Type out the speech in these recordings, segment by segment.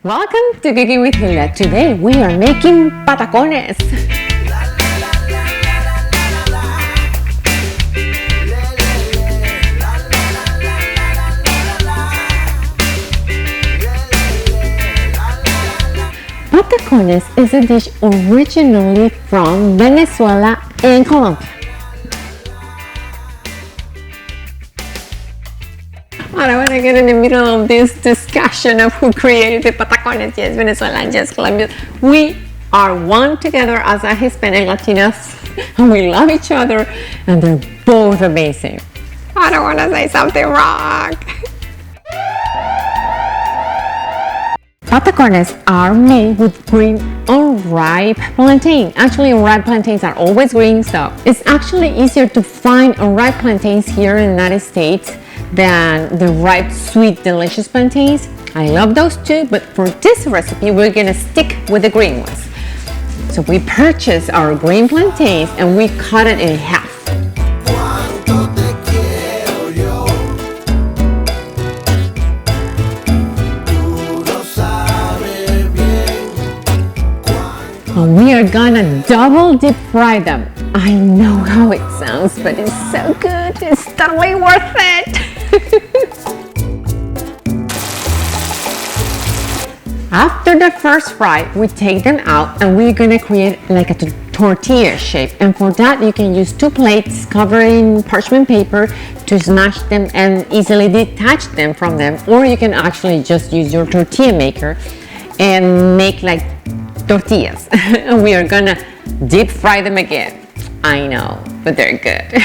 Welcome to Cooking with Hilda. Today we are making patacones. Patacones is a dish originally from Venezuela and Colombia. I don't want to get in the middle of this discussion of who created the patacones. Yes, Venezuela and yes, Colombia. We are one together as a Hispanic Latinos, and we love each other, and they're both amazing. I don't want to say something wrong. Patacones are made with green or ripe plantain. Actually, ripe plantains are always green, so it's actually easier to find ripe plantains here in the United States than the ripe, sweet, delicious plantains. I love those too, but for this recipe, we're gonna stick with the green ones. So we purchased our green plantains and we cut it in half. And we are gonna double deep fry them. I know how it sounds, but it's so good. It's totally worth it. After the first fry, we take them out and we're gonna create like a tortilla shape. And for that, you can use 2 plates covered in parchment paper to smash them and easily detach them from them. Or you can actually just use your tortilla maker and make like tortillas. And we are gonna deep fry them again. I know, but they're good.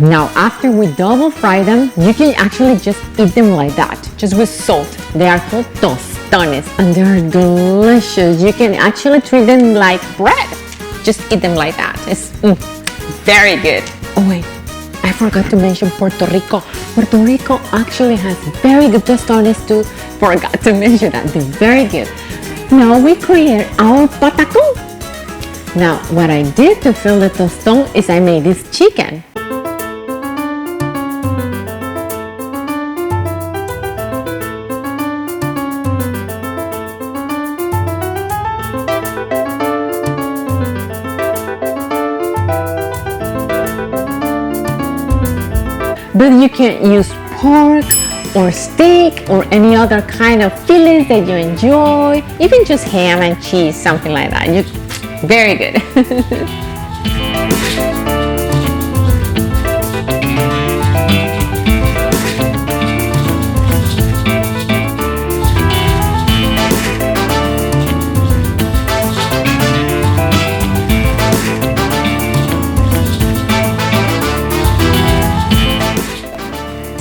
Now, after we double fry them, you can actually just eat them like that, just with salt. They are called tostones and they're delicious. You can actually treat them like bread. Just eat them like that. It's very good. Oh wait, I forgot to mention Puerto Rico. Puerto Rico actually has very good tostones too. Forgot to mention that. They're very good. Now we create our patacón. Now what I did to fill the tostón is I made this chicken. But you can use pork or steak or any other kind of fillets that you enjoy. Even just ham and cheese, something like that. Very good.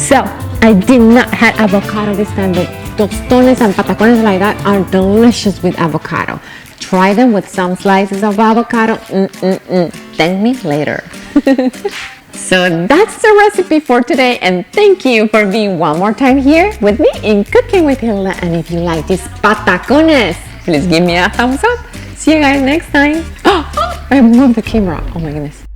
So, I did not have avocado this time, but tostones and patacones like that are delicious with avocado. Try them with some slices of avocado. Thank me later. So that's the recipe for today, and thank you for being one more time here with me in Cooking with Hilda. And if you like these patacones, please give me a thumbs up. See you guys next time. Oh, I moved the camera. Oh my goodness.